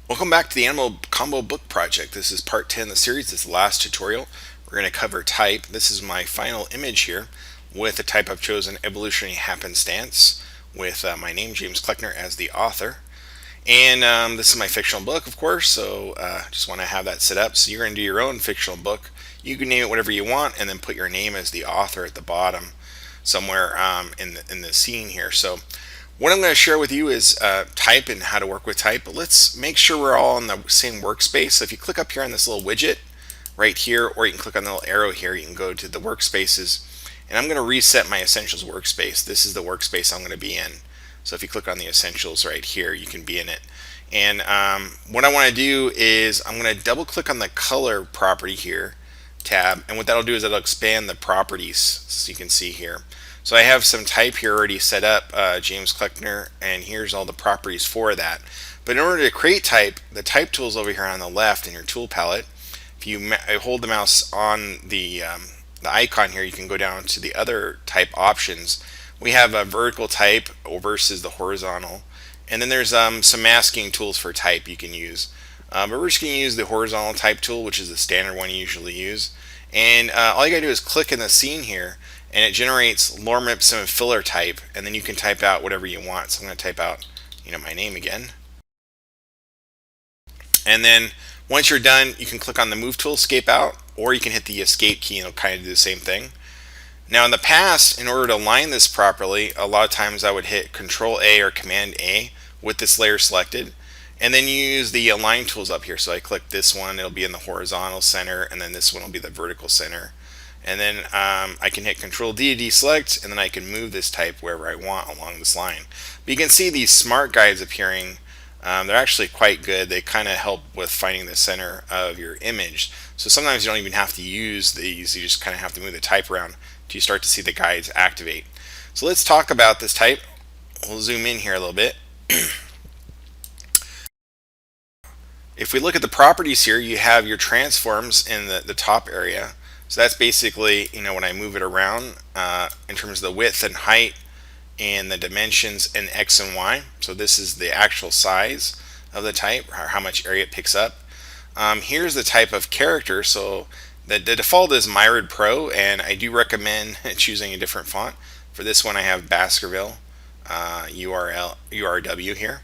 Welcome back to the Animal Combo Book Project. This is part 10 of the series. This is the last tutorial. We're going to cover type. This is my final image here with the type I've chosen, Evolutionary Happenstance, with my name, James Kleckner, as the author. And this is my fictional book, of course, so just want to have that set up. So you're going to do your own fictional book. You can name it whatever you want and then put your name as the author at the bottom somewhere in the scene here. So what I'm going to share with you is type and how to work with type. But let's make sure we're all in the same workspace. So if you click up here on this little widget right here, or you can click on the little arrow here, you can go to the workspaces. And I'm going to reset my Essentials workspace. This is the workspace I'm going to be in. So if you click on the Essentials right here, you can be in it. And what I want to do is I'm going to double click on the color property here tab, and what that'll do is it'll expand the properties, so you can see here. So I have some type here already set up, James Kleckner, and here's all the properties for that. But in order to create type, the type tool is over here on the left in your tool palette. If you hold the mouse on the icon here, you can go down to the other type options. We have a vertical type versus the horizontal, and then there's some masking tools for type you can use. But we're just going to use the horizontal type tool, which is the standard one you usually use. And all you got to do is click in the scene here, and it generates lorem ipsum filler type, and then you can type out whatever you want. So I'm going to type out, my name again. And then once you're done, you can click on the move tool, escape out, or you can hit the escape key and it'll kind of do the same thing. Now in the past, in order to align this properly, a lot of times I would hit Control A or Command A with this layer selected, and then you use the align tools up here. So I click this one, it'll be in the horizontal center, and then this one will be the vertical center. And then I can hit Control D to deselect, and then I can move this type wherever I want along this line. But you can see these smart guides appearing. They're actually quite good. They kind of help with finding the center of your image. So sometimes you don't even have to use these. You just kind of have to move the type around till you start to see the guides activate. So let's talk about this type. We'll zoom in here a little bit. If we look at the properties here, you have your transforms in the top area. So that's basically, when I move it around in terms of the width and height and the dimensions in X and Y. So this is the actual size of the type, or how much area it picks up. Here's the type of character. So the default is Myrid Pro, and I do recommend choosing a different font. For this one, I have Baskerville URW here.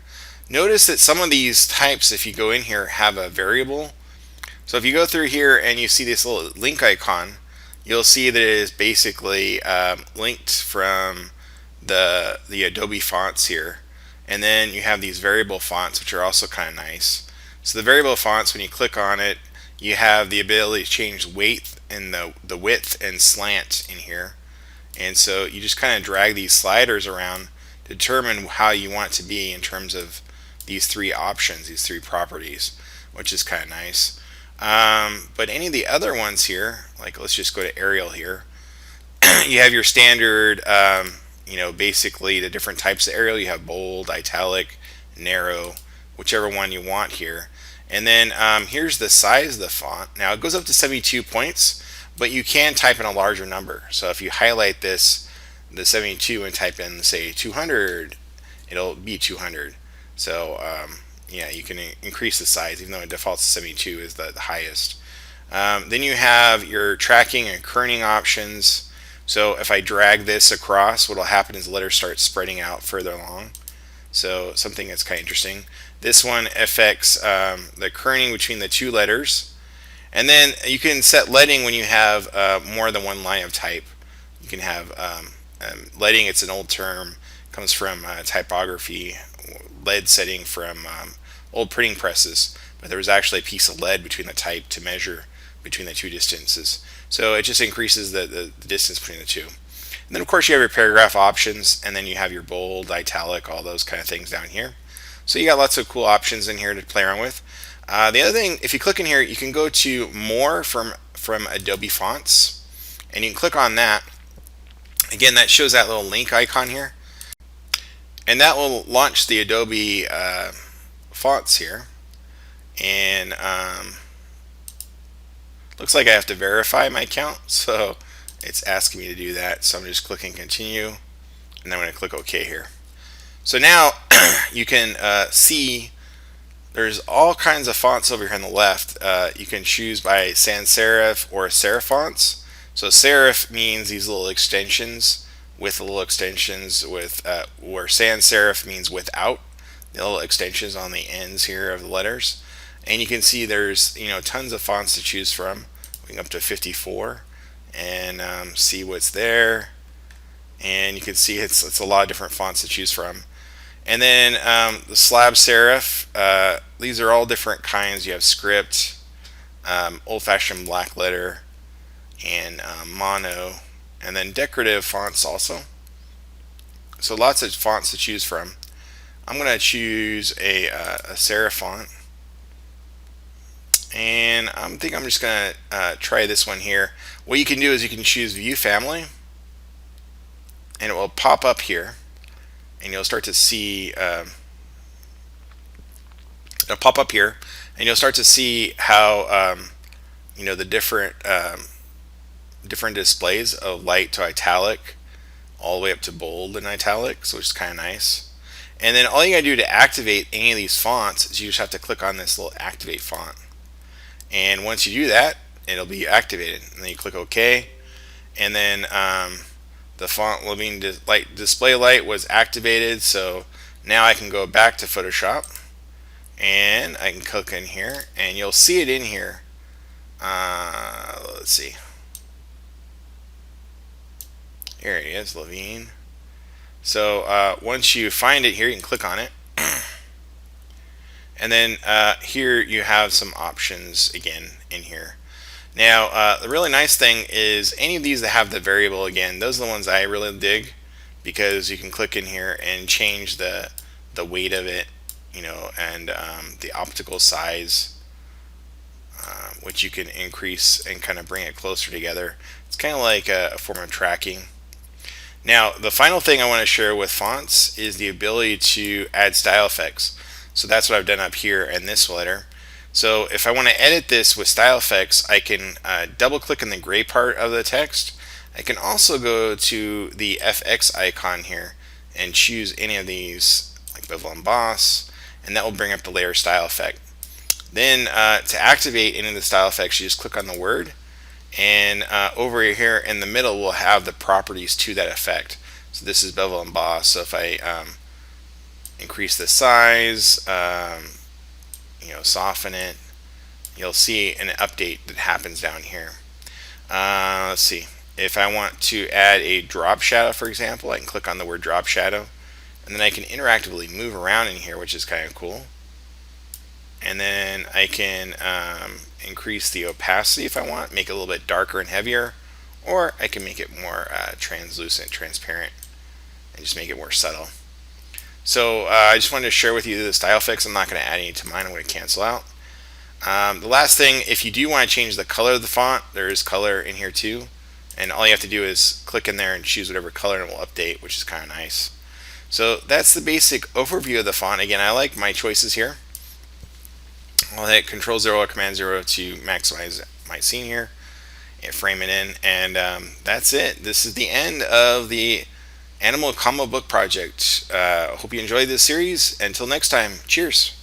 Notice that some of these types, if you go in here, have a variable. So if you go through here and you see this little link icon, you'll see that it is basically linked from the Adobe fonts here. And then you have these variable fonts, which are also kind of nice. So the variable fonts, when you click on it, you have the ability to change weight and the width and slant in here. And so you just kind of drag these sliders around to determine how you want it to be in terms of these three options, these three properties, which is kind of nice. But any of the other ones here, like let's just go to Arial here, you have your standard, basically the different types of Arial. You have bold, italic, narrow, whichever one you want here. And then here's the size of the font. Now it goes up to 72 points, but you can type in a larger number. So if you highlight this, the 72, and type in, say, 200, it'll be 200. So yeah, you can increase the size, even though it defaults to 72 is the highest. Then you have your tracking and kerning options. So if I drag this across, what will happen is the letters start spreading out further along. So something that's kind of interesting. This one affects the kerning between the two letters. And then you can set leading when you have more than one line of type. You can have leading, it's an old term, comes from typography, lead setting from old printing presses. But there was actually a piece of lead between the type to measure between the two distances. So it just increases the distance between the two. And then of course you have your paragraph options, and then you have your bold, italic, all those kind of things down here. So you got lots of cool options in here to play around with. The other thing, if you click in here, you can go to more from Adobe Fonts, and you can click on that. Again, that shows that little link icon here, and that will launch the Adobe fonts here. And looks like I have to verify my account, so it's asking me to do that. So I'm just clicking continue, and then I'm going to click OK here. So now you can see There's all kinds of fonts over here on the left. You can choose by sans serif or serif fonts. So serif means these little extensions with the little extensions with where sans serif means without the little extensions on the ends here of the letters. And you can see there's tons of fonts to choose from. We can up to 54 and see what's there. And you can see it's a lot of different fonts to choose from. And then the slab serif, these are all different kinds. You have script, old-fashioned black letter, and mono, and then decorative fonts also. So lots of fonts to choose from. I'm going to choose a serif font, and I think I'm just going to try this one here. What you can do is you can choose View Family, and it will pop up here, and you'll start to see it'll pop up here, and you'll start to see how the different displays of light to italic, all the way up to bold and italic, so which is kind of nice. And then all you gotta do to activate any of these fonts is you just have to click on this little activate font, and once you do that, it'll be activated. And then you click OK, and then the font living display light was activated. So now I can go back to Photoshop, and I can click in here, and you'll see it in here. Let's see. Here it is, Levine. So once you find it here, you can click on it. And then here you have some options again in here. Now, the really nice thing is any of these that have the variable again, those are the ones I really dig, because you can click in here and change the weight of it, and the optical size, which you can increase and kind of bring it closer together. It's kind of like a form of tracking. Now, the final thing I want to share with fonts is the ability to add style effects. So that's what I've done up here in this letter. So if I want to edit this with style effects, I can double click in the gray part of the text. I can also go to the FX icon here and choose any of these, like bevel emboss, and that will bring up the layer style effect. Then to activate any of the style effects, you just click on the word, and over here in the middle we'll have the properties to that effect. So this is bevel emboss. So if I increase the size, soften it, you'll see an update that happens down here. Let's see. If I want to add a drop shadow, for example, I can click on the word drop shadow, and then I can interactively move around in here, which is kind of cool. And then I can increase the opacity if I want, make it a little bit darker and heavier, or I can make it more translucent, transparent, and just make it more subtle. So I just wanted to share with you the style effects. I'm not going to add any to mine. I'm going to cancel out. The last thing, if you do want to change the color of the font, there is color in here too, and all you have to do is click in there and choose whatever color, and it will update, which is kind of nice. So that's the basic overview of the font. Again, I like my choices here. I'll hit Control 0 or Command 0 to maximize my scene here and frame it in, and that's it. This is the end of the Animal Comic Book project. Hope you enjoyed this series. Until next time, cheers.